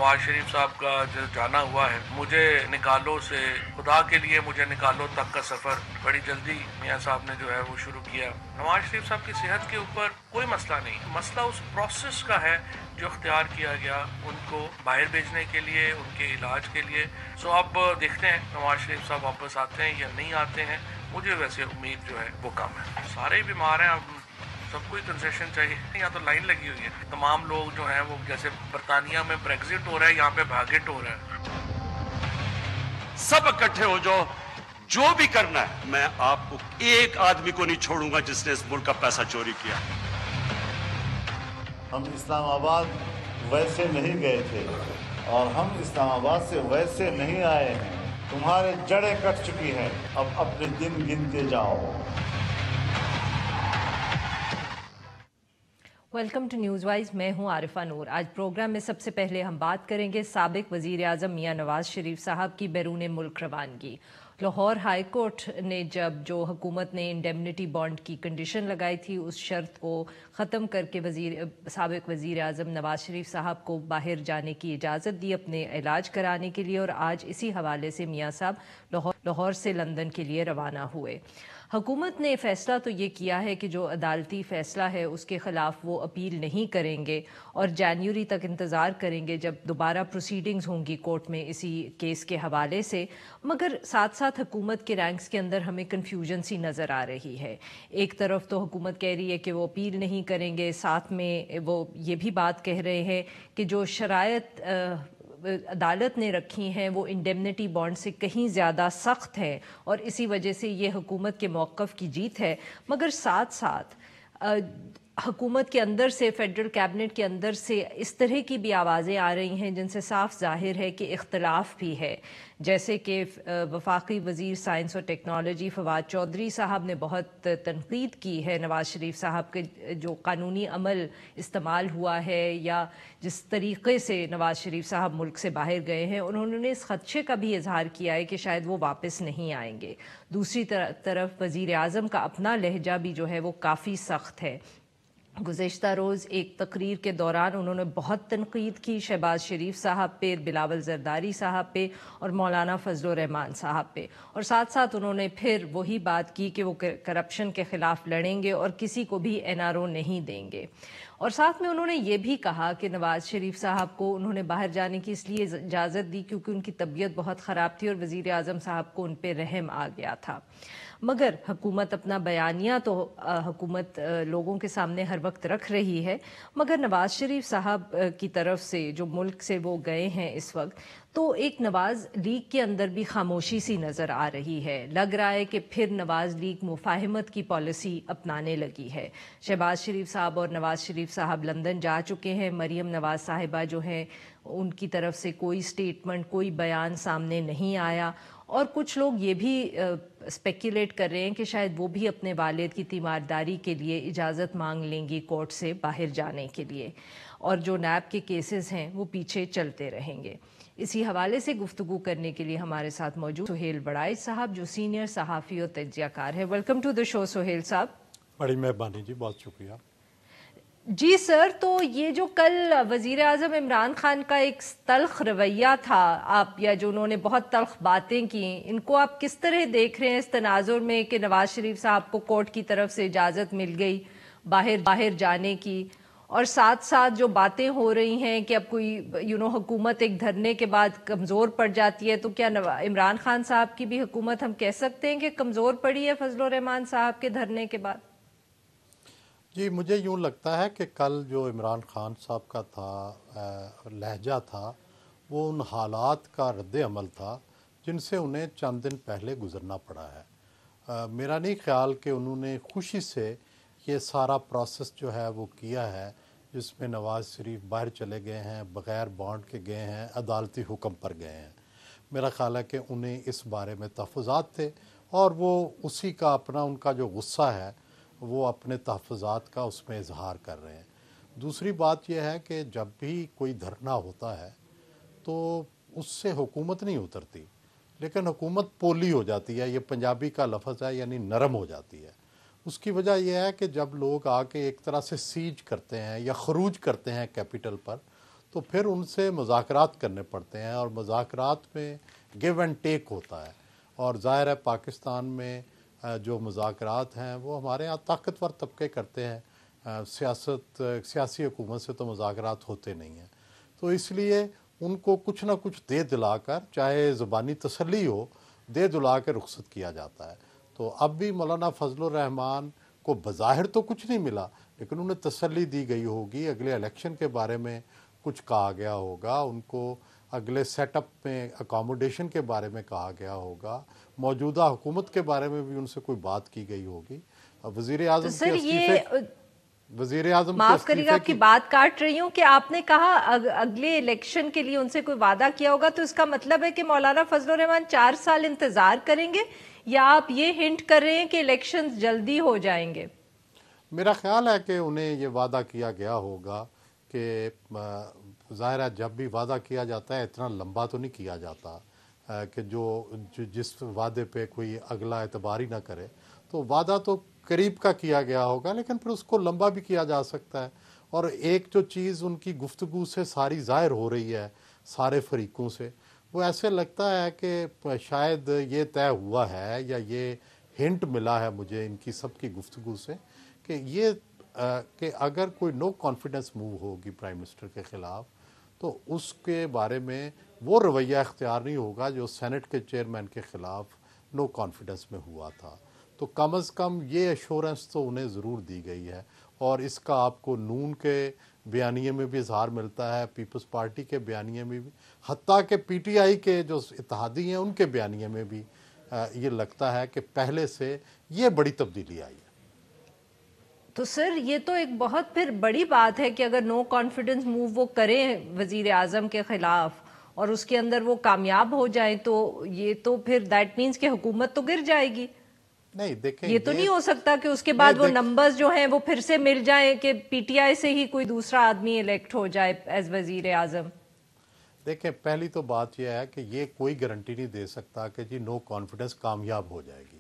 नवाज शरीफ साहब का जो जाना हुआ है, मुझे निकालो से खुदा के लिए मुझे निकालो तक का सफ़र बड़ी जल्दी मियाँ साहब ने जो है वो शुरू किया। नवाज शरीफ साहब की सेहत के ऊपर कोई मसला नहीं, मसला उस प्रोसेस का है जो अख्तियार किया गया उनको बाहर भेजने के लिए, उनके इलाज के लिए। सो अब देखते हैं नवाज शरीफ साहब वापस आते हैं या नहीं आते हैं। मुझे वैसे उम्मीद जो है वो कम है। सारे बीमार हैं, अब सबको ही कंसेशन चाहिए। यहाँ तो लाइन लगी हुई है, तमाम लोग जो हैं वो जैसे बरतानिया में ब्रेग्जिट हो रहा है, यहाँ पे भागिट हो रहा है। सब इकट्ठे हो जाओ, जो भी करना है। मैं आपको एक आदमी को नहीं छोड़ूंगा जिसने इस मुल्क का पैसा चोरी किया। हम इस्लामाबाद वैसे नहीं गए थे और हम इस्लामाबाद से वैसे नहीं आए हैं। तुम्हारे जड़ें कट चुकी हैं, अब अपने दिन गिनते जाओ। वेलकम टू न्यूज़ वाइज, मैं हूं आरिफा नूर। आज प्रोग्राम में सबसे पहले हम बात करेंगे साबिक वज़ीर आज़म मियां नवाज शरीफ साहब की बैरून मुल्क रवानगी। लाहौर हाई कोर्ट ने जब जो हुकूमत ने इंडेमनिटी बॉन्ड की कंडीशन लगाई थी, उस शर्त को ख़त्म करके साबिक वज़ीर आज़म नवाज शरीफ साहब को बाहर जाने की इजाज़त दी अपने इलाज कराने के लिए, और आज इसी हवाले से मियां साहब लाहौर से लंदन के लिए रवाना हुए। हुकूमत ने फ़ैसला तो ये किया है कि जो अदालती फ़ैसला है उसके ख़िलाफ़ वो अपील नहीं करेंगे और जनवरी तक इंतज़ार करेंगे जब दोबारा प्रोसीडिंग्स होंगी कोर्ट में इसी केस के हवाले से। मगर साथ साथ हुकूमत के रैंक्स के अंदर हमें कन्फ्यूजन सी नज़र आ रही है। एक तरफ तो हुकूमत कह रही है कि वो अपील नहीं करेंगे, साथ में वो ये भी बात कह रहे हैं कि जो शरायत अदालत ने रखी हैं वो इंडेमनिटी बॉन्ड से कहीं ज़्यादा सख्त है और इसी वजह से ये हुकूमत के मौक़िफ़ की जीत है। मगर साथ साथ हुकूमत के अंदर से, फेडरल कैबिनेट के अंदर से इस तरह की भी आवाज़ें आ रही हैं जिनसे साफ ज़ाहिर है कि इख्तलाफ भी है। जैसे कि वफाकी वज़ीर साइंस और टेक्नोलॉजी फवाद चौधरी साहब ने बहुत तनकीद की है नवाज शरीफ साहब के जो कानूनी अमल इस्तेमाल हुआ है या जिस तरीक़े से नवाज शरीफ साहब मुल्क से बाहर गए हैं। उन्होंने इस खदशे का भी इजहार किया है कि शायद वो वापस नहीं आएंगे। दूसरी तरफ वज़ीर आज़म का अपना लहजा भी जो है वो काफ़ी सख्त है। गुज़िश्ता रोज़ एक तकरीर के दौरान उन्होंने बहुत तनकीद की शहबाज शरीफ साहब पे, बिलावल ज़रदारी साहब पे और मौलाना फजलुर रहमान साहब पे, और साथ साथ उन्होंने फिर वही बात की कि वो करप्शन के ख़िलाफ़ लड़ेंगे और किसी को भी NRO नहीं देंगे। और साथ में उन्होंने ये भी कहा कि नवाज शरीफ साहब को उन्होंने बाहर जाने की इसलिए इजाज़त दी क्योंकि उनकी तबीयत बहुत ख़राब थी और वज़ीर आज़म साहब को उन पर रहम आ गया था। मगर हुकूमत अपना बयानिया तो हुकूमत लोगों के सामने हर वक्त रख रही है, मगर नवाज शरीफ साहब की तरफ से जो मुल्क से वो गए हैं इस वक्त, तो एक नवाज लीग के अंदर भी खामोशी सी नज़र आ रही है। लग रहा है कि फिर नवाज लीग मुफाहमत की पॉलिसी अपनाने लगी है। शहबाज शरीफ साहब और नवाज शरीफ साहब लंदन जा चुके हैं। मरीम नवाज साहिबा जो हैं उनकी तरफ से कोई स्टेटमेंट, कोई बयान सामने नहीं आया, और कुछ लोग ये भी स्पेकुलेट कर रहे हैं कि शायद वो भी अपने वालिद की तीमारदारी के लिए इजाज़त मांग लेंगी कोर्ट से बाहर जाने के लिए, और जो नैब के केसेस हैं वो पीछे चलते रहेंगे। इसी हवाले से गुफ्तगू करने के लिए हमारे साथ मौजूद सुहेल बड़ाई साहब जो सीनियर सहाफ़ी और तज्ज़ियाकार है। Welcome to the show Suhail साहब। बड़ी मेहरबानी जी, बहुत शुक्रिया जी सर। तो ये जो कल वज़ीर आज़म इमरान खान का एक तल्ख़ रवैया था, आप या जो उन्होंने बहुत तल्ख़ बातें की, इनको आप किस तरह देख रहे हैं इस तनाजुर में कि नवाज शरीफ साहब को कोर्ट की तरफ से इजाज़त मिल गई बाहर जाने की, और साथ साथ जो बातें हो रही हैं कि अब कोई हुकूमत एक धरने के बाद कमज़ोर पड़ जाती है, तो क्या इमरान खान साहब की भी हुकूमत हम कह सकते हैं कि कमज़ोर पड़ी है फजलुर रहमान साहब के धरने के बाद? जी, मुझे यूँ लगता है कि कल जो इमरान खान साहब का था लहजा था, वो उन हालात का रद्द अमल था जिनसे उन्हें चंद दिन पहले गुज़रना पड़ा है। मेरा नहीं ख्याल कि उन्होंने खुशी से ये सारा प्रोसेस जो है वो किया है, जिसमें नवाज़ शरीफ बाहर चले गए हैं, बग़ैर बॉन्ड के गए हैं, अदालती हुक्म पर गए हैं। मेरा ख्याल है कि उन्हें इस बारे में तहफ़्फ़ुज़ात थे और वो उसी का अपना उनका जो गुस्सा है वो अपने तहफ़्फ़ुज़ात का उसमें इजहार कर रहे हैं। दूसरी बात यह है कि जब भी कोई धरना होता है तो उससे हुकूमत नहीं उतरती, लेकिन हुकूमत पोली हो जाती है। ये पंजाबी का लफ्ज़ है, यानी नरम हो जाती है। उसकी वजह यह है कि जब लोग आके एक तरह से सीज करते हैं या खरूज करते हैं कैपिटल पर, तो फिर उनसे मुज़ाकरात करने पड़ते हैं, और मुज़ाकरात में गिव एंड टेक होता है। और ज़ाहिर है पाकिस्तान में जो मुज़ाकरात हैं वो हमारे यहाँ ताकतवर तबके करते हैं, सियासी हुकूमत से तो मुज़ाकरात होते नहीं हैं। तो इसलिए उनको कुछ ना कुछ दे दिलाकर, चाहे ज़ुबानी तसल्ली हो, दे दिला के रुखसत किया जाता है। तो अब भी मौलाना फजलुर रहमान को बज़ाहिर तो कुछ नहीं मिला, लेकिन उन्हें तसल्ली दी गई होगी, अगले इलेक्शन के बारे में कुछ कहा गया होगा, उनको अगले सेटअप में अकोमोडेशन के बारे में कहा गया होगा, मौजूदा हुकूमत के बारे में भी उनसे कोई बात की गई होगी। वज़ीर आज़म तो सर ये वज़ीर आज़म माफ करिएगा आपकी बात काट रही हूँ कि आपने कहा अगले इलेक्शन के लिए उनसे कोई वादा किया होगा, तो इसका मतलब है कि मौलाना फजलुर रहमान 4 साल इंतजार करेंगे, या आप ये हिंट कर रहे हैं कि इलेक्शन जल्दी हो जाएंगे? मेरा ख्याल है कि उन्हें ये वादा किया गया होगा कि ज़ाहिर है जब भी वादा किया जाता है इतना लंबा तो नहीं किया जाता कि जिस वादे पे कोई अगला एतबार ही ना करे। तो वादा तो करीब का किया गया होगा, लेकिन फिर उसको लंबा भी किया जा सकता है। और एक जो चीज़ उनकी गुफ्तगू से सारी ज़ाहिर हो रही है सारे फरीकों से, वो ऐसे लगता है कि शायद ये तय हुआ है या ये हिंट मिला है मुझे इनकी सबकी गुफ्तगू से कि ये कि अगर कोई नो कॉन्फिडेंस मूव होगी प्राइम मिनिस्टर के ख़िलाफ़, तो उसके बारे में वो रवैया इख्तियार नहीं होगा जो सेनेट के चेयरमैन के ख़िलाफ़ नो कॉन्फिडेंस में हुआ था। तो कम अज़ कम ये एश्योरेंस तो उन्हें ज़रूर दी गई है, और इसका आपको नून के बयानिए में भी इजहार मिलता है, पीपल्स पार्टी के बयानिए में भी, हत्ता के पीटीआई के जो इत्तेहादी हैं उनके बयानिए में भी ये लगता है कि पहले से ये बड़ी तब्दीली आई है। तो सर ये तो एक बहुत फिर बड़ी बात है कि अगर नो कॉन्फिडेंस मूव वो करें वजीर आज़म के ख़िलाफ़ और उसके अंदर वो कामयाब हो जाए, तो ये तो फिर दैट मीन्स कि हुकूमत तो गिर जाएगी। नहीं देखें, ये तो नहीं हो सकता कि उसके बाद वो नंबर्स जो हैं वो फिर से मिल जाएं कि पीटीआई से ही कोई दूसरा आदमी इलेक्ट हो जाए एज वजीर आज़म। देखें, पहली तो बात यह है कि ये कोई गारंटी नहीं दे सकता कि जी नो कॉन्फिडेंस कामयाब हो जाएगी।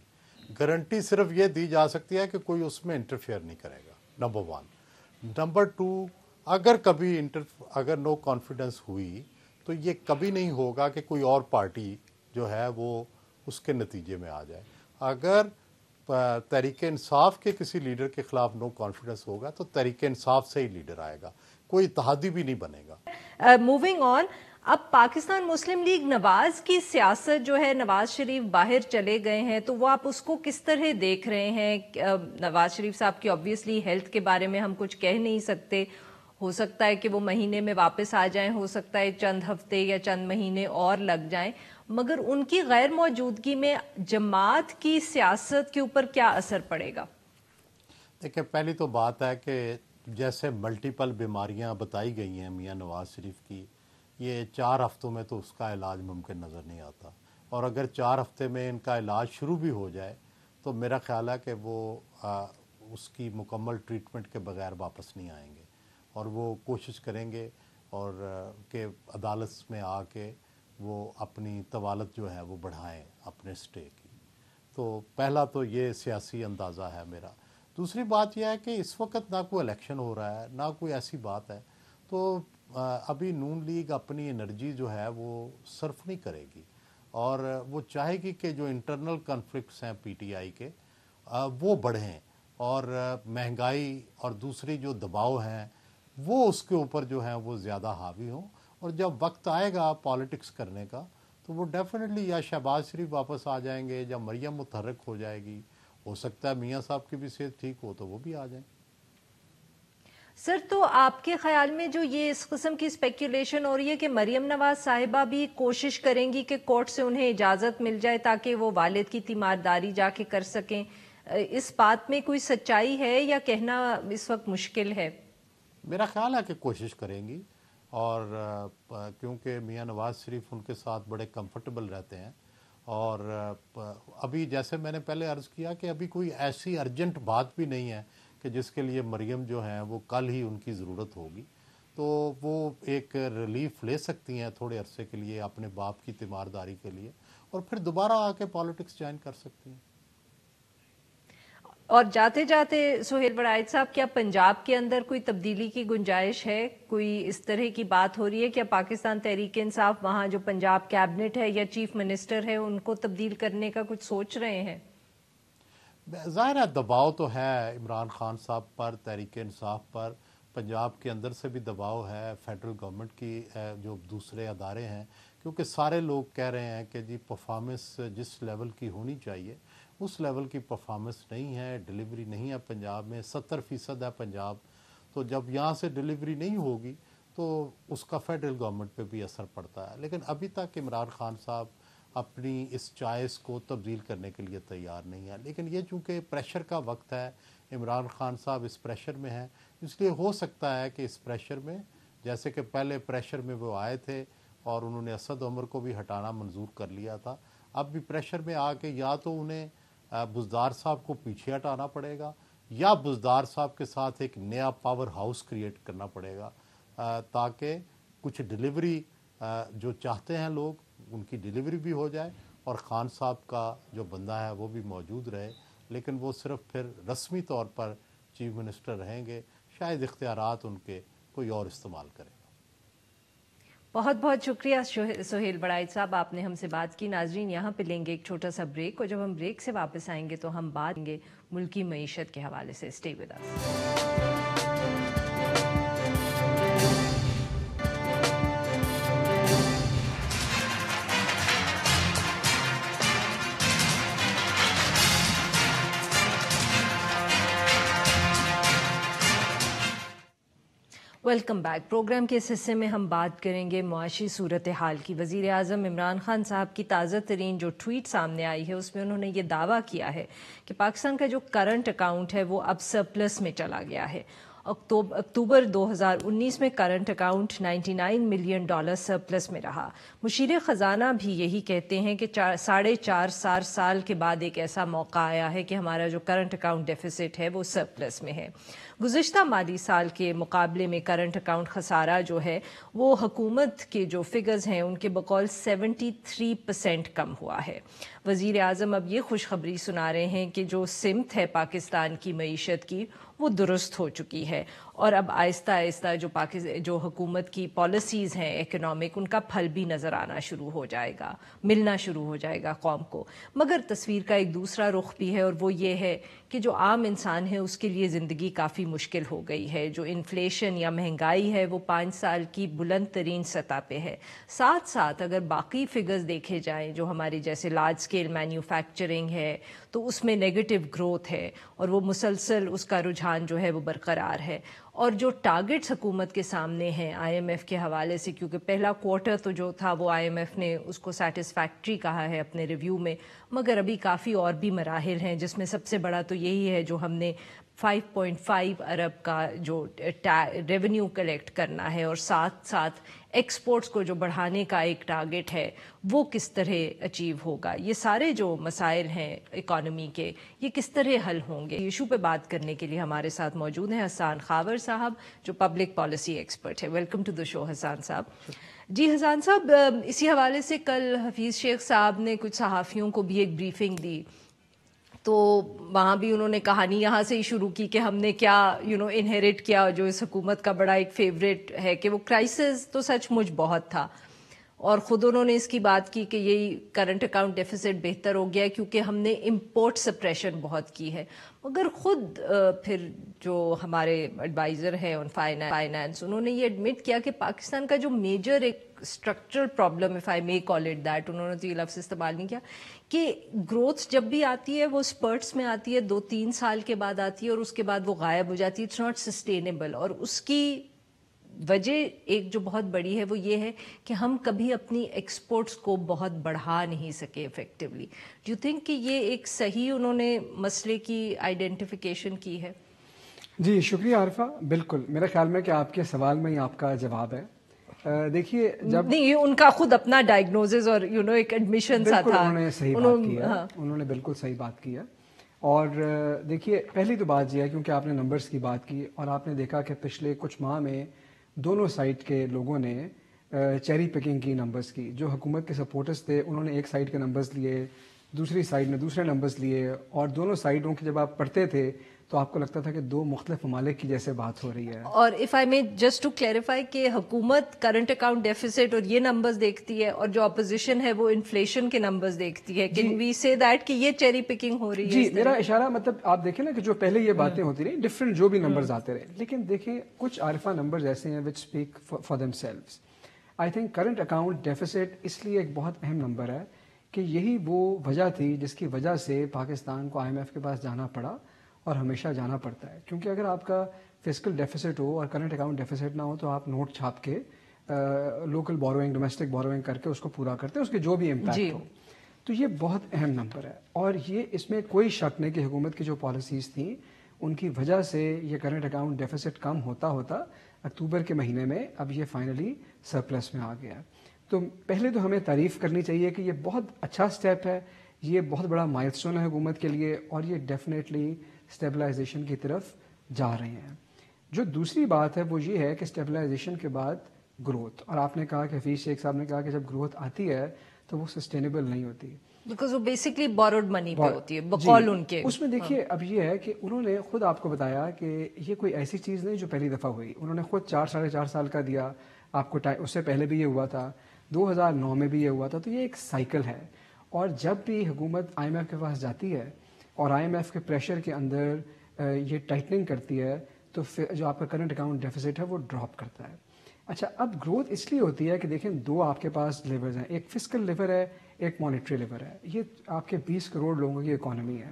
गारंटी सिर्फ ये दी जा सकती है कि कोई उसमें इंटरफेयर नहीं करेगा, नंबर 1। नंबर 2, अगर कभी अगर नो कॉन्फिडेंस हुई तो ये कभी नहीं होगा कि कोई और पार्टी जो है वो उसके नतीजे में आ जाए। अगर तहरीक इंसाफ के किसी लीडर के खिलाफ नो कॉन्फिडेंस होगा तो तहरीक इंसाफ से ही लीडर आएगा, कोई इत्तेहादी भी नहीं बनेगा। मूविंग ऑन, अब पाकिस्तान मुस्लिम लीग नवाज की सियासत जो है, नवाज शरीफ बाहर चले गए हैं, तो वो आप उसको किस तरह देख रहे हैं? नवाज शरीफ साहब की ऑब्वियसली हेल्थ के बारे में हम कुछ कह नहीं सकते, हो सकता है कि वो महीने में वापस आ जाएं, हो सकता है चंद हफ्ते या चंद महीने और लग जाएं, मगर उनकी गैर मौजूदगी में जमात की सियासत के ऊपर क्या असर पड़ेगा? देखिए, पहली तो बात है कि जैसे मल्टीपल बीमारियां बताई गई हैं मियां नवाज शरीफ की, ये 4 हफ्तों में तो उसका इलाज मुमकिन नज़र नहीं आता। और अगर 4 हफ्ते में इनका इलाज शुरू भी हो जाए तो मेरा ख्याल है कि वो उसकी मुकम्मल ट्रीटमेंट के बगैर वापस नहीं आएंगे, और वो कोशिश करेंगे और कि अदालत में आके वो अपनी तवालत जो है वो बढ़ाएं अपने स्टे की। तो पहला तो ये सियासी अंदाज़ा है मेरा। दूसरी बात यह है कि इस वक्त ना कोई इलेक्शन हो रहा है, ना कोई ऐसी बात है, तो अभी नून लीग अपनी एनर्जी जो है वो सर्फ नहीं करेगी, और वो चाहेगी कि जो इंटरनल कॉन्फ्लिक्ट्स हैं पीटीआई के वो बढ़ें, और महंगाई और दूसरी जो दबाव हैं वो उसके ऊपर जो है वो ज़्यादा हावी हों। और जब वक्त आएगा पॉलिटिक्स करने का तो वो डेफिनेटली या शहबाज शरीफ वापस आ जाएंगे या मरियम मुतहर्रिक हो जाएगी, हो सकता है मियाँ साहब की भी सेहत ठीक हो तो वो भी आ जाएं। सर, तो आपके ख्याल में जो ये इस किस्म की स्पेक्यूलेशन हो रही है कि मरियम नवाज साहिबा भी कोशिश करेंगी कि कोर्ट से उन्हें इजाज़त मिल जाए ताकि वो वालिद की तीमारदारी जाके कर सकें, इस बात में कोई सच्चाई है या कहना इस वक्त मुश्किल है? मेरा ख्याल है कि कोशिश करेंगी, और क्योंकि मियाँ नवाज शरीफ उनके साथ बड़े कंफर्टेबल रहते हैं, और अभी जैसे मैंने पहले अर्ज़ किया कि अभी कोई ऐसी अर्जेंट बात भी नहीं है कि जिसके लिए मरियम जो हैं वो कल ही उनकी ज़रूरत होगी, तो वो एक रिलीफ ले सकती हैं थोड़े अरसे के लिए अपने बाप की तीमारदारी के लिए, और फिर दोबारा आके पॉलिटिक्स ज्वाइन कर सकती हैं। اور جاتے جاتے سہیل بڑائچ صاحب، کیا پنجاب کے اندر کوئی تبدیلی کی گنجائش ہے؟ کوئی اس طرح کی بات ہو رہی ہے؟ کیا پاکستان تحریک انصاف وہاں جو پنجاب کیبنٹ ہے یا چیف منسٹر ہے ان کو تبدیل کرنے کا کچھ سوچ رہے ہیں؟ ظاہر ہے دباؤ تو ہے عمران خان صاحب پر، تحریک انصاف پر، پنجاب کے اندر سے بھی دباؤ ہے، فیڈرل گورنمنٹ کی جو دوسرے ادارے ہیں، کیونکہ سارے لوگ کہہ رہے ہیں کہ جی پرفارمنس جس لیول کی ہونی چاہیے اس لیول کی پرفارمنس نہیں ہے، ڈیلیوری نہیں ہے پنجاب میں، 70% ہے پنجاب، تو جب یہاں سے ڈیلیوری نہیں ہوگی تو اس کا فیڈرل گورنمنٹ پہ بھی اثر پڑتا ہے۔ لیکن ابھی تک عمران خان صاحب اپنی اس چوائس کو تبدیل کرنے کے لیے تیار نہیں ہے، لیکن یہ چونکہ پریشر کا وقت ہے، عمران خان صاحب اس پریشر میں ہیں، اس لیے ہو سکتا ہے کہ اس پریشر میں، جیسے کہ پہلے پریشر میں وہ آئے تھے اور انہوں نے اسد عمر کو بھی ہٹانا منظور کر لیا تھا، اب بھی پریشر میں آ کے یا تو انہیں بزدار صاحب کو پیچھے ہٹانا پڑے گا یا بزدار صاحب کے ساتھ ایک نیا پاور ہاؤس کریٹ کرنا پڑے گا تاکہ کچھ ڈیلیوری جو چاہتے ہیں لوگ ان کی ڈیلیوری بھی ہو جائے اور خان صاحب کا جو بندہ ہے وہ بھی موجود رہے، لیکن وہ صرف پھر رسمی طور پر چیف منسٹر رہیں گے، شاید اختیارات ان کے کوئی اور استعمال کرے گا۔ بہت بہت شکریہ سہیل بڑائچ صاحب، آپ نے ہم سے بات کی۔ ناظرین، یہاں پہ لیں گے ایک چھوٹا سا بریک، اور جب ہم بریک سے واپس آئیں گے تو ہم بات کریں گے ملکی معیشت کے حوالے سے۔ Stay with us. Welcome back. Programme کے اس حصے میں ہم بات کریں گے معاشی صورتحال کی۔ وزیر اعظم عمران خان صاحب کی تازہ ترین جو ٹویٹ سامنے آئی ہے اس میں انہوں نے یہ دعویٰ کیا ہے کہ پاکستان کا جو کرنٹ اکاؤنٹ ہے وہ اب سرپلس میں چلا گیا ہے۔ اکتوبر 2019 میں کرنٹ اکاؤنٹ $99 ملین سرپلس میں رہا۔ مشیر خزانہ بھی یہی کہتے ہیں کہ 4.5 سال کے بعد ایک ایسا موقع آیا ہے کہ ہمارا جو کرنٹ اکاؤنٹ ڈیفیسٹ ہے وہ سرپلس میں ہے۔ گزشتہ مالی سال کے مقابلے میں کرنٹ اکاؤنٹ خسارہ جو ہے وہ حکومت کے جو فگرز ہیں ان کے بقول 73% کم ہوا ہے۔ وزیر اعظم اب یہ خوشخبری سنا رہے ہیں کہ جو سمت ہے پاکستان کی معیشت کی وہ درست ہو چکی ہے، اور اب آہستہ آہستہ جو حکومت کی پالیسیز ہیں اکنامک، ان کا پھل بھی نظر آنا شروع ہو جائے گا، ملنا شروع ہو جائے گا قوم کو۔ مگر تصویر کا ایک دوسرا رخ بھی ہے، اور وہ یہ ہے کہ جو عام انسان ہے اس کے لیے زندگی کافی مشکل ہو گئی ہے۔ جو انفلیشن یا مہنگائی ہے وہ 5 سال کی بلند ترین سطح پہ ہے۔ ساتھ ساتھ اگر باقی فگرز دیکھے جائیں جو ہماری جیسے لارج اسکیل مینوفیکچرنگ ہے تو اس میں نیگیٹو گروتھ ہے، اور وہ مسلسل اس کا رجحان جو ہے وہ برقرار ہے۔ اور جو ٹارگٹس حکومت کے سامنے ہیں آئی ایم ایف کے حوالے سے، کیونکہ پہلا کوارٹر تو جو تھا وہ آئی ایم ایف نے اس کو سیٹسفیکٹری کہا ہے اپنے ریویو میں، مگر ابھی کافی اور بھی مراحل ہیں، جس میں سب سے بڑا تو یہی ہے جو ہم نے 5.5 ارب کا جو ریونیو کلیکٹ کرنا ہے، اور ساتھ ساتھ ایکسپورٹس کو جو بڑھانے کا ایک ٹارگٹ ہے وہ کس طرح اچیو ہوگا۔ یہ سارے جو مسائل ہیں اکانومی کے یہ کس طرح حل ہوں گے، ایشو پہ بات کرنے کے لیے ہمارے ساتھ موجود ہیں حسان خاور صاحب جو پبلک پالیسی ایکسپرٹ ہے۔ ویلکم ٹو دا شو حسان صاحب۔ جی حسان صاحب، اسی حوالے سے کل حفیظ شیخ صاحب نے کچھ صحافیوں کو بھی ایک بریفنگ دی، تو وہاں بھی انہوں نے کہانی یہاں سے ہی شروع کی کہ ہم نے کیا انہیریٹ کیا، جو اس حکومت کا بڑا ایک فیوریٹ ہے کہ وہ کرائسس تو سچ مچ بہت تھا، اور خود انہوں نے اس کی بات کی کہ یہی کرنٹ اکاؤنٹ ڈیفیسٹ بہتر ہو گیا کیونکہ ہم نے امپورٹ سپریشن بہت کی ہے۔ مگر خود پھر جو ہمارے ایڈوائزر ہیں آن فائنانس، انہوں نے یہ ایڈمٹ کیا کہ پاکستان کا جو میجر ایک structural problem, if I may call it that, انہوں نے تو یہ لفظ استعمال نہیں کیا، کہ گروتھ جب بھی آتی ہے وہ اسپرٹس میں آتی ہے، 2-3 سال کے بعد آتی ہے اور اس کے بعد وہ غائب ہو جاتی ہے، اٹس ناٹ سسٹینیبل۔ اور اس کی وجہ ایک جو بہت بڑی ہے وہ یہ ہے کہ ہم کبھی اپنی ایکسپورٹس کو بہت بڑھا نہیں سکے افیکٹولی۔ ڈو یو تھنک کہ یہ ایک صحیح انہوں نے مسئلے کی آئیڈینٹیفیکیشن کی ہے؟ جی شکریہ عارفہ، بالکل میرا خیال میں کہ آپ کے سوال میں ہی آپ کا جواب ہے۔ دیکھیے جب نہیں، ان کا خود اپنا ڈائگنوزز اور ایک ایڈمیشن سا تھا، انہوں نے صحیح بات کی ہے، انہوں نے بالکل صحیح بات کی ہے۔ اور دیکھیے پہلی تو بات یہ ہے کیونکہ آپ نے نمبرز کی بات کی اور آپ نے دیکھا کہ پچھلے کچھ ماہ میں دونوں سائڈ کے لوگوں نے چیری پکنگ کی نمبرز کی۔ جو حکومت کے سپورٹرز تھے انہوں نے ایک سائڈ کے نمبرز لیے، دوسری سائڈ نے دوسرے نمبرز لیے اور دونوں سائڈوں کے جب آپ پڑھتے تھے تو آپ کو لگتا تھا کہ دو مختلف ممالک کی جیسے بات ہو رہی ہے. اور اف آئی میں جسٹ ٹو کلیریفائی کہ حکومت کرنٹ اکاؤنٹ ڈیفیسٹ اور یہ نمبرز دیکھتی ہے اور جو اپوزیشن ہے وہ انفلیشن کے نمبرز دیکھتی ہے. کین وی سے دیٹ کہ یہ چیری پکنگ ہو رہی ہے؟ جی میرا اشارہ مطلب آپ دیکھیں نا کہ جو پہلے یہ باتیں ہوتی رہی ڈفرینٹ جو بھی نمبرز آتے رہے, لیکن دیکھیں کچھ عارفہ نمبرز ایسے ہیں which speak for themselves. I think current account deficit اس لیے ایک بہت اہم نمبر ہے کہ یہی وہ وجہ تھی جس کی وجہ سے پاکستان کو IMF کے پاس جانا پڑا اور ہمیشہ جانا پڑتا ہے. کیونکہ اگر آپ کا فسکل ڈیفیسٹ ہو اور کرنٹ اکاؤنٹ ڈیفیسٹ نہ ہو تو آپ نوٹ چھاپ کے لوکل بوروئنگ ڈومیسٹک بوروئنگ کر کے اس کو پورا کرتے ہیں, اس کے جو بھی امپیکٹ ہو. تو یہ بہت اہم نمبر ہے اور یہ اس میں کوئی شک نہیں کہ حکومت کی جو پالیسیز تھیں ان کی وجہ سے یہ کرنٹ اکاؤنٹ ڈیفیسٹ کم ہوتا ہوتا اکتوبر کے مہینے میں اب یہ فائنلی سرپلس میں آ گیا. تو پہلے تو ہمیں تعریف کرنی چاہیے کہ یہ بہت اچھا سٹیپ ہے, یہ بہت بڑا مائلسٹون ہے حکومت کے لیے اور یہ ڈیفینیٹلی اسٹیبلائزیشن کی طرف جا رہے ہیں. جو دوسری بات ہے وہ یہ ہے کہ اسٹیبلائزیشن کے بعد گروتھ, اور آپ نے کہا کہ حفیظ شیخ صاحب نے کہا کہ جب گروتھ آتی ہے تو وہ سسٹینیبل نہیں ہوتی بیکاز وہ بیسکلی بوروڈ منی پہ ہوتی ہے بقول ان کے. اس میں دیکھیے اب یہ ہے کہ انہوں نے خود آپ کو بتایا کہ یہ کوئی ایسی چیز نہیں جو پہلی دفعہ ہوئی, انہوں نے خود 4-4.5 سال کا دیا آپ کو. اس سے پہلے بھی یہ ہوا تھا, 2009 میں بھی یہ ہوا تھا. تو یہ ایک سائیکل ہے اور جب بھی حکومت IMF کے پاس جاتی ہے اور IMF کے پریشر کے اندر یہ ٹائٹننگ کرتی ہے تو جو آپ کا کرنٹ اکاؤنٹ ڈیفیسٹ ہے وہ ڈراپ کرتا ہے. اچھا اب گروتھ اس لیے ہوتی ہے کہ دیکھیں دو آپ کے پاس لیورز ہیں, ایک فسکل لیور ہے ایک مانیٹری لیور ہے. یہ آپ کے 20 کروڑ لوگوں کی اکانومی ہے.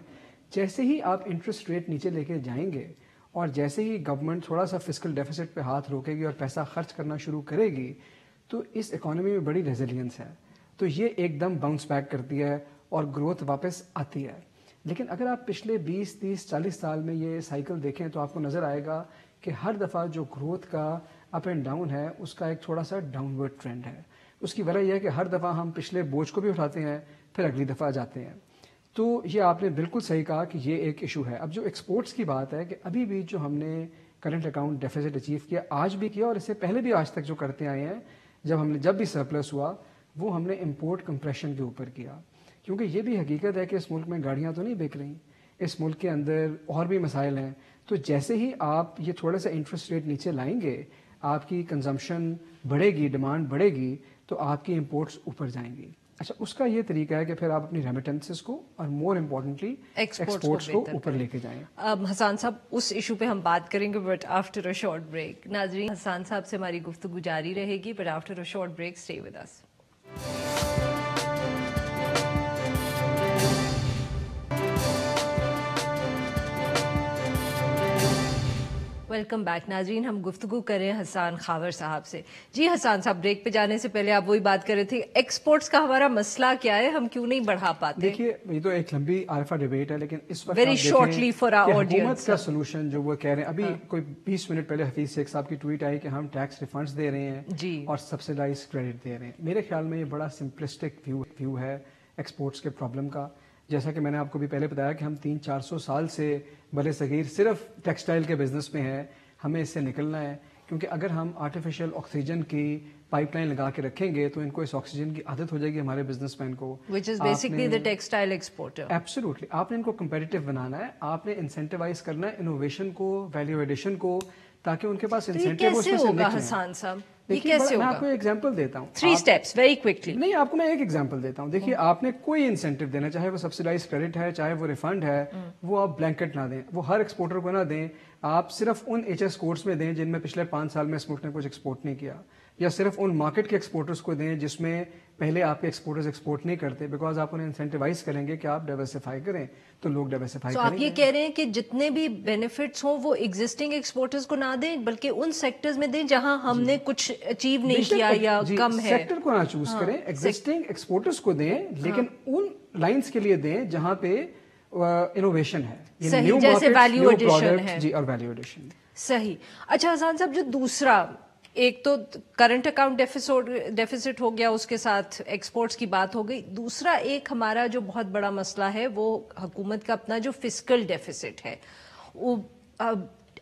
جیسے ہی آپ انٹرسٹ ریٹ نیچے لے کے جائیں گے اور جیسے ہی گورنمنٹ تھوڑا سا فسکل ڈیفیسٹ پہ ہاتھ روکے گی اور پیسہ خرچ کرنا شروع کرے گی تو اس اکانومی میں بڑی ریزیلینس ہے, تو یہ ایک دم باؤنس بیک کرتی ہے اور گروتھ واپس آتی ہے. لیکن اگر آپ پچھلے 20, 30, 40 سال میں یہ سائیکل دیکھیں تو آپ کو نظر آئے گا کہ ہر دفعہ جو گروتھ کا اپ اینڈ ڈاؤن ہے اس کا ایک تھوڑا سا ڈاؤن ورڈ ٹرینڈ ہے. اس کی وجہ یہ ہے کہ ہر دفعہ ہم پچھلے بوجھ کو بھی اٹھاتے ہیں پھر اگلی دفعہ جاتے ہیں. تو یہ آپ نے بالکل صحیح کہا کہ یہ ایک ایشو ہے. اب جو ایکسپورٹس کی بات ہے کہ ابھی بھی جو ہم نے کرنٹ اکاؤنٹ ڈیفیسٹ اچیو کیا آج بھی کیا اور اس سے پہلے بھی آج تک جو کرتے آئے ہیں, جب بھی سرپلس ہوا وہ ہم نے امپورٹ کمپریشن کے اوپر کیا. کیونکہ یہ بھی حقیقت ہے کہ اس ملک میں گاڑیاں تو نہیں بک رہی, اس ملک کے اندر اور بھی مسائل ہیں. تو جیسے ہی آپ یہ تھوڑا سا انٹرسٹ ریٹ نیچے لائیں گے آپ کی کنزمپشن بڑھے گی, ڈیمانڈ بڑھے گی تو آپ کی امپورٹس اوپر جائیں گی. اچھا اس کا یہ طریقہ ہے کہ پھر آپ اپنی ریمیٹنسز کو اور مور امپورٹنٹلی ایکسپورٹس کو اوپر لے کے جائیں. حسان صاحب اس ایشو پہ ہم بات کریں گے but after a short break. ناظرین حسان صاحب سے ہماری گفتگو جاری رہے گی but after a short break stay with us. Welcome back ناظرین, ہم گفتگو کر رہے ہیں حسان خاور صاحب سے. جی حسان صاحب, بریک پہ جانے سے پہلے آپ وہی بات کر رہے تھے ایکسپورٹس کا ہمارا مسئلہ کیا ہے, ہم کیوں نہیں بڑھا پاتے؟ دیکھیے یہ تو ایک لمبی عارفہ ڈیبیٹ ہے لیکن اس وقت very shortly for our audience حکومت کا سولوشن جو وہ کہہ رہے ہیں ابھی کوئی 20 منٹ پہلے حفیظ شیخ صاحب کی ٹویٹ آئی کہ ہم ٹیکس ریفنڈس دے رہے ہیں اور سبسڈائز کریڈٹ دے رہے ہیں. میرے خیال میں یہ بڑا سمپلسٹک ویو ہے ایکسپورٹس کے پرابلم کا. جیسا کہ میں نے آپ کو بھی پہلے بتایا کہ ہم 300-400 سال سے بڑے صغیر صرف ٹیکسٹائل کے بزنس میں ہیں, ہمیں اس سے نکلنا ہے. کیونکہ اگر ہم آرٹیفیشل آکسیجن کی پائپ لائن لگا کے رکھیں گے تو ان کو اس آکسیجن کی عادت ہو جائے گی ہمارے بزنس مین کو, which is basically the textile exporter. Absolutely. آپ نے ان کو کمپیٹیٹو بنانا ہے, آپ نے انسینٹیوائز کرنا ہے انوویشن کو, ویلیو ایڈیشن کو, تاکہ ان کے پاس انسینٹیو اس میں سے نکلیں. حسان صاحب دیکھیے میں آپ کو ایک ایگزامپل دیتا ہوں, 3 steps very quickly. نہیں آپ کو میں ایک ایگزامپل دیتا ہوں. دیکھیے آپ نے کوئی انسینٹیو دینا, چاہے وہ سبسڈائز کریڈٹ ہے چاہے وہ ریفنڈ ہے, وہ آپ بلینکٹ نہ دیں, وہ ہر ایکسپورٹر کو نہ دیں. آپ صرف ان ایچ کوڈس میں دیں جن میں پچھلے 5 سال میں اس ملک نے کچھ ایکسپورٹ نہیں کیا, یا صرف ان مارکیٹ کے ایکسپورٹرز کو دیں جس میں پہلے آپ کے ایکسپورٹرز ایکسپورٹ نہیں کرتے, بیکاز آپ انہیں انسینٹیوائز کریں گے کہ آپ ڈائیورسفائی کریں تو لوگ ڈائیورسفائی کریں گے. آپ یہ کہہ رہے ہیں کہ جتنے بھی بینیفٹس ہوں وہ ایگزسٹنگ ایکسپورٹرز کو نہ دیں بلکہ ان سیکٹرز میں دیں جہاں ہم نے کچھ اچیو نہیں کیا یا کم ہے. سیکٹر کو نہ چوز کریں, ایگزسٹنگ ایکسپورٹرز کو دیں لیکن ان لائنز کے لیے دیں جہاں پہ انوویشن ہے, جیسے ویلیو ایڈیشن ہے. جی, اور ویلیو ایڈیشن. صحیح. اچھا حسان صاحب, جو دوسرا ایک تو کرنٹ اکاؤنٹ ڈیفیسٹ ہو گیا, اس کے ساتھ ایکسپورٹس کی بات ہو گئی, دوسرا ایک ہمارا جو بہت بڑا مسئلہ ہے وہ حکومت کا اپنا جو فسکل ڈیفیسٹ ہے.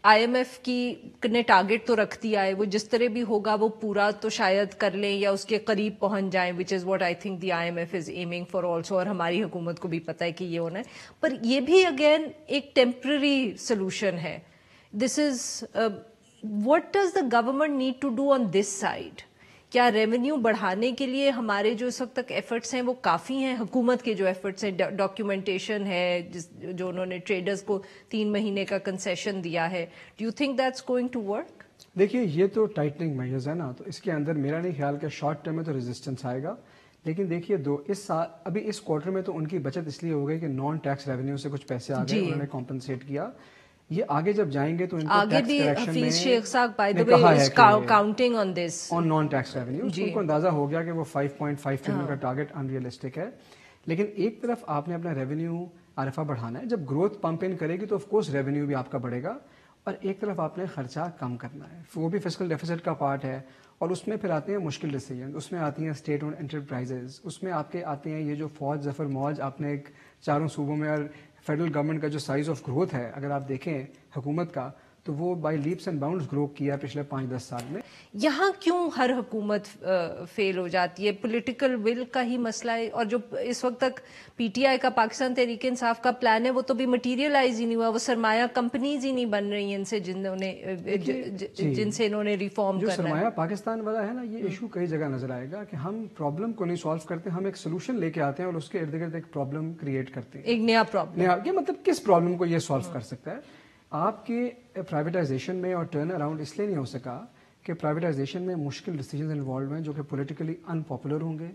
IMF की ने टारगेट तो रख दिया है, वो जिस तरह भी होगा वो पूरा तो शायद कर लें या उसके करीब पहुंच जाएं, which is what I think the IMF is aiming for also, और हमारी हुकूमत को भी पता है कि ये होना है, पर ये भी अगेन एक टेम्पररी सोल्यूशन है. This is what does the government need to do on this side? क्या रेवेन्यू बढ़ाने के लिए हमारे जो इस वक्त तक एफर्ट्स हैं वो काफ़ी हैं? हुकूमत के जो एफर्ट्स हैं, डॉक्यूमेंटेशन है, जो उन्होंने ट्रेडर्स को 3 महीने का कंसेशन दिया है, do you think that's going to work? देखिए, ये तो टाइटनिंग मेजर्स है ना, तो इसके अंदर मेरा नहीं ख्याल कि शॉर्ट टर्म में तो रेजिस्टेंस आएगा. लेकिन देखिए, इस साल अभी इस क्वार्टर में तो उनकी बचत इसलिए हो गई कि नॉन टैक्स रेवेन्यू से कुछ पैसे आ गए, उन्होंने कॉम्पनसेट किया. ये आगे जब जाएंगे तो इनको आगे भी हफीज शेख साहब by the way is counting on this on non tax revenue. उनको अंदाजा हो गया कि वो 5.5 ट्रिलियन का टारगेट अनरियलिस्टिक है. लेकिन एक तरफ आपने अपना रेवेन्यू आरफा बढ़ाना है, जब ग्रोथ पंप इन करेगी तो ऑफकोर्स रेवेन्यू भी आपका बढ़ेगा, और एक तरफ आपने खर्चा कम करना है, वो भी फिस्कल डेफिसिट का पार्ट है. और उसमें फिर आते हैं मुश्किल डिसीजन, उसमें आती हैं स्टेट ओन्ड एंटरप्राइजेज, उसमें आपके आते हैं ये जो फौज जफर मौज आपने एक 4 सूबों में, और फेडरल गवर्नमेंट का जो साइज ऑफ ग्रोथ है अगर आप देखें हुकूमत का, तो वो by leaps and bounds grow किया पिछले 5-10 साल में. यहाँ क्यों हर हुकूमत फेल हो जाती है? पॉलिटिकल विल का ही मसला है, और जो इस वक्त तक PTI का, पाकिस्तान तहरीक इंसाफ का प्लान है, वो तो भी मटीरियलाइज ही नहीं हुआ. वो सरमाया कंपनीज ही नहीं बन रही हैं इनसे जिनसे इन्होंने रिफॉर्म करना है. जो सरमाया पाकिस्तान वाला है ना, ये इशू कई जगह नजर आएगा कि हम प्रॉब्लम को नहीं सॉल्व करते, हम एक सोल्यूशन लेके आते हैं और उसके इर्द गिर्द एक प्रॉब्लम क्रिएट करते हैं, एक नया प्रॉब्लम. ये मतलब किस प्रॉब्लम को ये सॉल्व कर सकता है? आपके प्राइवेटाइजेशन में और टर्न अराउंड इसलिए नहीं हो सका कि प्राइवेटाइजेशन में मुश्किल डिसीजन इन्वॉल्व हैं जो कि पॉलिटिकली अनपॉपुलर होंगे,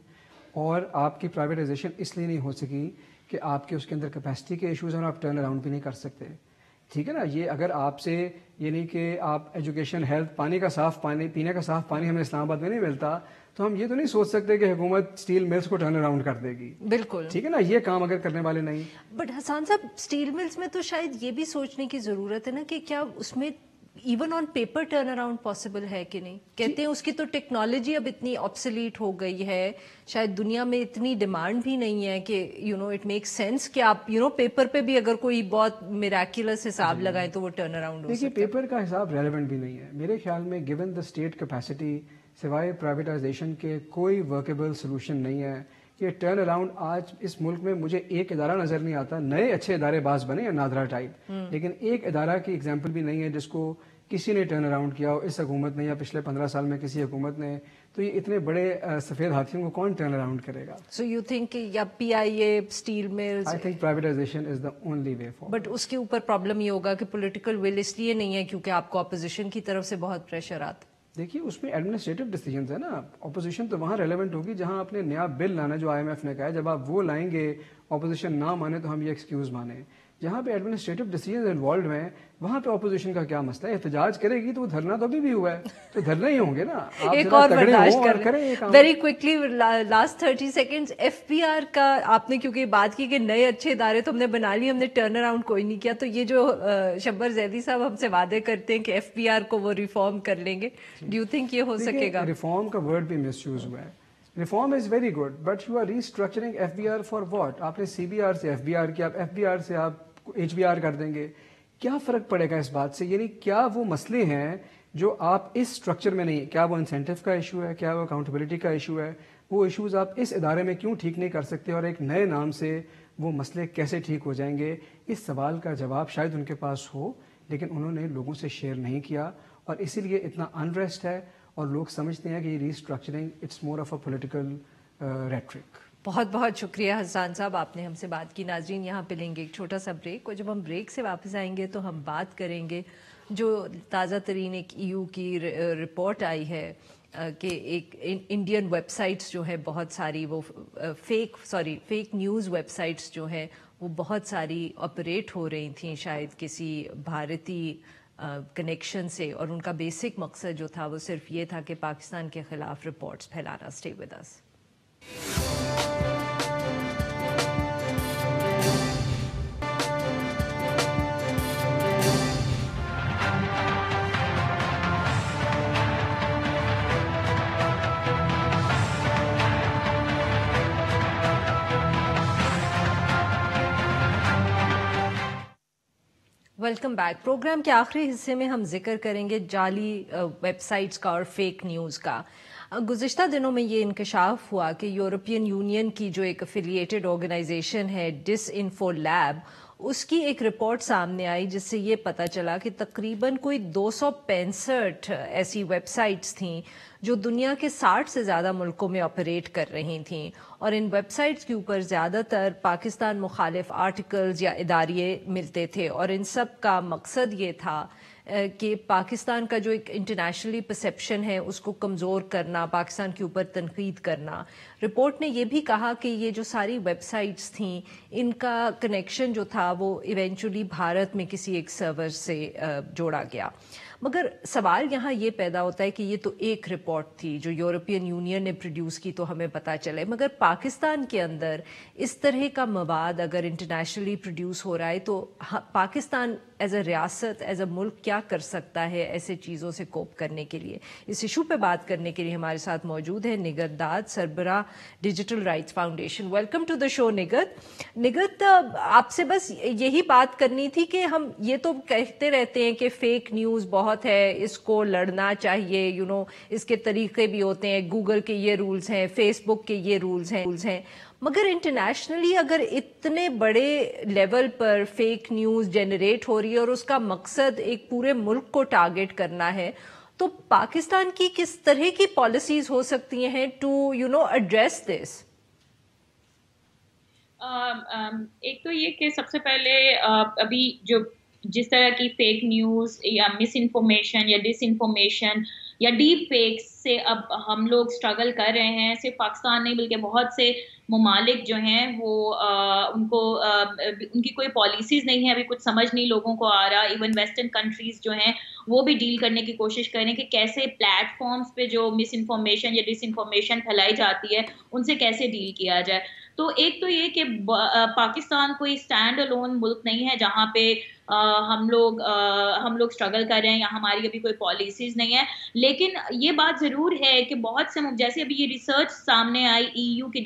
और आपकी प्राइवेटाइजेशन इसलिए नहीं हो सकी कि आपके उसके अंदर कैपेसिटी के इश्यूज हैं और आप टर्न अराउंड भी नहीं कर सकते. ठीक है ना, ये अगर आपसे ये नहीं कि आप एजुकेशन, हेल्थ, पानी का साफ पानी, पीने का साफ पानी हमें इस्लामाबाद में नहीं मिलता, तो हम ये तो नहीं सोच सकते कि हुकूमत स्टील मिल्स को टर्न अराउंड कर देगी. बिल्कुल ठीक है ना, ये काम अगर करने वाले नहीं. बट हसन साहब, स्टील मिल्स में तो शायद ये भी सोचने की जरूरत है ना कि क्या उसमें even on paper turn around possible है कि नहीं? कहते हैं उसकी तो टेक्नोलॉजी अब इतनी ऑब्सोलीट हो गई है, शायद दुनिया में इतनी डिमांड भी नहीं है कि इट मेक्स सेंस कि आप पेपर पे भी अगर कोई बहुत मिराक्युलस हिसाब लगाए तो वो टर्न अराउंड हो. देखिए, पेपर का हिसाब रेलेवेंट भी नहीं है मेरे ख्याल में, गिवन द स्टेट कैपेसिटी, सिवाय प्राइवेटाइजेशन के कोई वर्केबल सोल्यूशन नहीं है. ये टर्न अराउंड आज इस मुल्क में मुझे एक इदारा नजर नहीं आता, नए अच्छे इदारे बाज बने नादरा टाइप, लेकिन एक इदारा की एग्जांपल भी नहीं है जिसको किसी ने टर्न अराउंड किया हो, इस हुकूमत ने या पिछले 15 साल में किसी हुकूमत ने. तो ये इतने बड़े सफेद हाथियों को कौन टर्न अराउंड करेगा? सो यू थिंक या PIA, steel mills, I think privatisation is the only way for. But उसके ऊपर प्रॉब्लम ये होगा कि पॉलिटिकल विल इसलिए नहीं है क्योंकि आपको अपोजिशन की तरफ से बहुत प्रेशर आता है. देखिए, उसमें एडमिनिस्ट्रेटिव डिसीजंस है ना, ऑपोजिशन तो वहाँ रेलेवेंट होगी जहाँ आपने नया बिल लाना, जो IMF ने कहा है, जब आप वो लाएंगे ऑपोजिशन ना माने तो हम ये एक्सक्यूज माने. जहाँ पे एडमिनिस्ट्रेटिव डिसीजन इन्वॉल्व हैं वहाँ पे ऑपोजिशन का क्या मसला है? एहतजाज करेगी तो धरना तो अभी भी हुआ है, तो धरना ही होंगे ना. आप एक और बर्दाश्त करें. Very quickly last 30 seconds, FBR का आपने क्योंकि बात की कि नए अच्छे इदारे तो हमने बना लिए, हमने टर्न अराउंड कोई नहीं किया, तो ये जो शब्बर जैदी साहब हमसे वादे करते हैं कि FBR को वो रिफॉर्म कर लेंगे, डू यू थिंक ये हो सकेगा? रिफॉर्म का वर्ड भी मिसयूज हुआ है. Reform is very good, but you are restructuring FBR for what? आपने CBR से FBR किया, अब FBR से आप HBR कर देंगे, क्या फर्क पड़ेगा इस बात से? यानी क्या वो मसले हैं जो आप इस स्ट्रक्चर में नहीं, क्या वो इंसेंटिव का इशू है, क्या वो अकाउंटेबिलिटी का इशू है, वो इश्यूज आप इस इदारे में क्यों ठीक नहीं कर सकते, और एक नए नाम से वो मसले कैसे ठीक हो जाएंगे? इस सवाल का जवाब शायद उनके पास हो, लेकिन उन्होंने लोगों से शेयर नहीं किया, और इसीलिए इतना अनरेस्ट है, और लोग समझते हैं कि ये restructuring it's more of a political rhetoric. बहुत बहुत शुक्रिया हसन साहब, आपने हमसे बात की. नाजरीन, यहाँ पे लेंगे एक छोटा सा ब्रेक, और जब हम ब्रेक से वापस आएंगे तो हम बात करेंगे जो ताज़ा तरीन एक EU की रिपोर्ट आई है कि एक इंडियन वेबसाइट्स जो है बहुत सारी वो फेक न्यूज़ वेबसाइट्स जो हैं वो बहुत सारी ऑपरेट हो रही थी शायद किसी भारतीय कनेक्शन से, और उनका बेसिक मकसद जो था वो सिर्फ ये था कि पाकिस्तान के खिलाफ रिपोर्ट्स फैलाना. Stay with us. Welcome back. Programme के आखिरी हिस्से में हम जिक्र करेंगे जाली वेबसाइट्स का और फेक न्यूज़ का। गुज़िश्ता दिनों में ये इंकशाफ हुआ कि यूरोपियन यूनियन की जो एक एफिलिएटेड ऑर्गेनाइजेशन है डिसइंफो लैब, उसकी एक रिपोर्ट सामने आई जिससे ये पता चला कि तकरीबन कोई 265 ऐसी वेबसाइट्स थीं जो दुनिया के 60 से ज़्यादा मुल्कों में ऑपरेट कर रही थीं, और इन वेबसाइट्स के ऊपर ज़्यादातर पाकिस्तान मुखालिफ आर्टिकल्स या इदारिये मिलते थे, और इन सब का मकसद ये था कि पाकिस्तान का जो एक इंटरनेशनली परसेप्शन है उसको कमज़ोर करना, पाकिस्तान के ऊपर तनकीद करना। रिपोर्ट ने यह भी कहा कि ये जो सारी वेबसाइट्स थीं इनका कनेक्शन जो था वो इवेंचुअली भारत में किसी एक सर्वर से जोड़ा गया। मगर सवाल यहाँ ये पैदा होता है कि ये तो एक रिपोर्ट थी जो यूरोपियन यूनियन ने प्रोड्यूस की तो हमें पता चले, मगर पाकिस्तान के अंदर इस तरह का मवाद अगर इंटरनेशनली प्रोड्यूस हो रहा है तो पाकिस्तान एज अ रियासत, एज अ मुल्क क्या कर सकता है ऐसे चीज़ों से कोप करने के लिए। इस इशू पे बात करने के लिए हमारे साथ मौजूद है निगत दाद, सरबराह digital rights foundation. Welcome to the show Nighat, आपसे बस यही बात करनी थी कि हम ये तो कहते रहते हैं कि फेक न्यूज़ बहुत है, इसको लड़ना चाहिए, इसके तरीके भी होते हैं, गूगल के ये रूल्स हैं, फेसबुक के ये रूल्स हैं, मगर इंटरनेशनली अगर इतने बड़े लेवल पर फेक न्यूज़ जनरेट हो रही है और उसका मकसद एक पूरे मुल्क को टारगेट करना है, तो पाकिस्तान की किस तरह की पॉलिसीज हो सकती हैं टू एड्रेस दिस? एक तो ये कि सबसे पहले अभी जो जिस तरह की फेक न्यूज़ या मिस इन्फॉर्मेशन या डिसइन्फॉर्मेशन या डीप फेक्स से अब हम लोग स्ट्रगल कर रहे हैं, सिर्फ पाकिस्तान नहीं बल्कि बहुत से ममालिक जो हैं वो उनकी कोई पॉलिसीज़ नहीं है, अभी कुछ समझ नहीं लोगों को आ रहा। इवन वेस्टर्न कंट्रीज़ जो हैं वो भी डील करने की कोशिश कर रहे हैं कि कैसे प्लेटफॉर्म्स पे जो मिस इन्फॉर्मेशन या डिसइन्फॉर्मेशन फैलाई जाती है उनसे कैसे डील किया जाए। तो एक तो ये कि पाकिस्तान कोई स्टैंड अलोन मुल्क नहीं है जहाँ पे हम लोग स्ट्रगल कर रहे हैं या हमारी अभी कोई पॉलिसीज़ नहीं है। लेकिन ये बात ज़रूर है कि बहुत से, जैसे अभी ये रिसर्च सामने आई EU की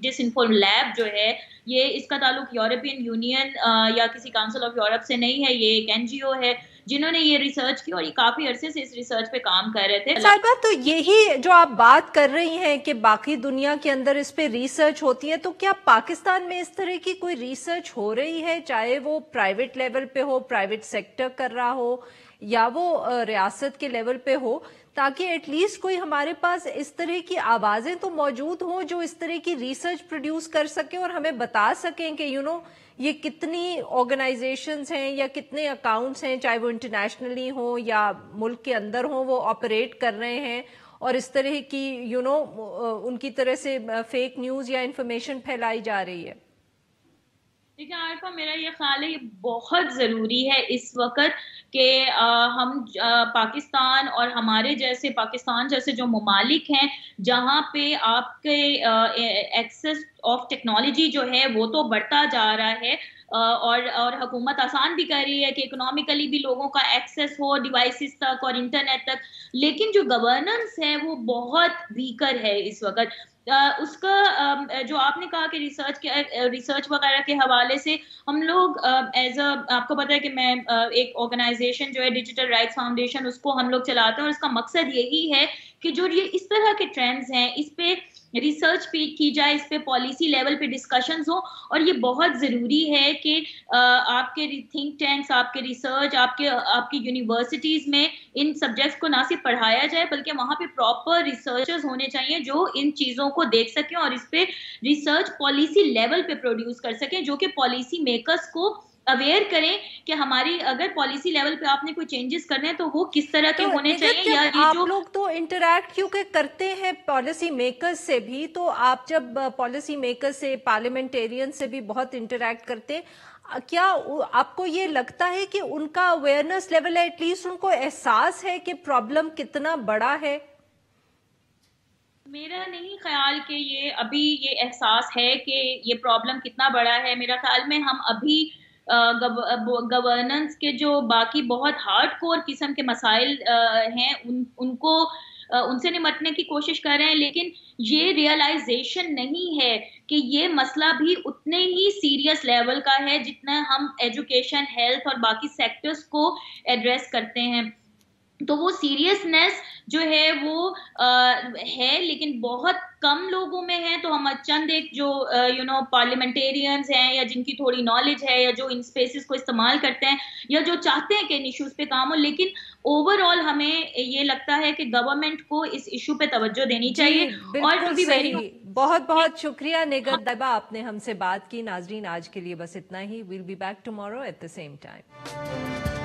डिसइन्फो लैब जो है, ये इसका ताल्लुक यूरोपियन यूनियन या किसी काउंसिल ऑफ यूरोप से नहीं है, ये एक NGO है जिन्होंने ये रिसर्च की और ये काफी अरसे से इस रिसर्च पे काम कर रहे थे। साहिबा, तो यही जो आप बात कर रही हैं कि बाकी दुनिया के अंदर इस पे रिसर्च होती है, तो क्या पाकिस्तान में इस तरह की कोई रिसर्च हो रही है, चाहे वो प्राइवेट लेवल पे हो, प्राइवेट सेक्टर कर रहा हो, या वो रियासत के लेवल पे हो, ताकि एटलीस्ट कोई हमारे पास इस तरह की आवाजें तो मौजूद हों जो इस तरह की रिसर्च प्रोड्यूस कर सके और हमें बता सकें कि ये कितनी ऑर्गेनाइजेशंस हैं या कितने अकाउंट्स हैं, चाहे वो इंटरनेशनली हो या मुल्क के अंदर हो, वो ऑपरेट कर रहे हैं और इस तरह की उनकी तरह से फेक न्यूज़ या इंफॉर्मेशन फैलाई जा रही है। देखिए आरिफा, मेरा ये ख्याल है ये बहुत ज़रूरी है इस वक्त कि हम पाकिस्तान और हमारे जैसे पाकिस्तान जैसे जो ममालिक हैं जहाँ पे आपके एक्सेस ऑफ टेक्नोलॉजी जो है वो तो बढ़ता जा रहा है और हुकूमत आसान भी कर रही है कि इकोनॉमिकली भी लोगों का एक्सेस हो डिवाइसेस तक और इंटरनेट तक, लेकिन जो गवर्नेंस है वो बहुत वीकर है इस वक्त। उसका जो आपने कहा कि रिसर्च वगैरह के हवाले से हम लोग आपको पता है कि मैं एक ऑर्गेनाइजेशन जो है डिजिटल राइट्स फाउंडेशन, उसको हम लोग चलाते हैं और उसका मकसद यही है कि जो ये इस तरह के ट्रेंड्स हैं इस पे रिसर्च की जाए, इस पे पॉलिसी लेवल पे डिस्कशंस हो। और ये बहुत ज़रूरी है कि आपके थिंक टैंक्स, आपके रिसर्च, आपकी यूनिवर्सिटीज़ में इन सब्जेक्ट्स को ना सिर्फ पढ़ाया जाए बल्कि वहाँ पे प्रॉपर रिसर्चर्स होने चाहिए जो इन चीज़ों को देख सकें और इस पे रिसर्च पॉलिसी लेवल पे प्रोड्यूस कर सकें, जो कि पॉलिसी मेकर्स को अवेयर करें कि हमारी अगर पॉलिसी लेवल पे आपने कोई चेंजेस करने हैं तो वो किस तरह के होने चाहिए। या आप लोग तो इंटरैक्ट क्योंकि करते हैं पॉलिसी मेकर्स से भी, तो आप जब पॉलिसी मेकर्स से, पार्लियामेंटेरियन से भी बहुत इंटरैक्ट करते हैं, क्या आपको ये लगता है कि उनका अवेयरनेस लेवल है, एटलीस्ट उनको एहसास है कि प्रॉब्लम कितना बड़ा है? मेरा नहीं ख्याल कि ये अभी ये एहसास है कि ये प्रॉब्लम कितना बड़ा है। मेरा ख्याल में हम अभी गवर्नेंस के जो बाकी बहुत हार्ड कोर किस्म के मसाइल हैं उनको उनसे निपटने की कोशिश कर रहे हैं, लेकिन ये रियलाइजेशन नहीं है कि ये मसला भी उतने ही सीरियस लेवल का है जितना हम एजुकेशन, हेल्थ और बाकी सेक्टर्स को एड्रेस करते हैं। तो वो सीरियसनेस जो है वो है, लेकिन बहुत कम लोगों में है। तो हम चंद एक जो पार्लियामेंटेरियंस हैं या जिनकी थोड़ी नॉलेज है या जो इन स्पेसेस को इस्तेमाल करते हैं या जो चाहते हैं कि इन इश्यूज पे काम हो, लेकिन ओवरऑल हमें ये लगता है कि गवर्नमेंट को इस इशू पे तवज्जो देनी चाहिए। और टू बी वेरी, बहुत बहुत शुक्रिया निगर दैबा, आपने हमसे बात की। नाजरीन, आज के लिए बस इतना ही। Will be back tomorrow at the same time.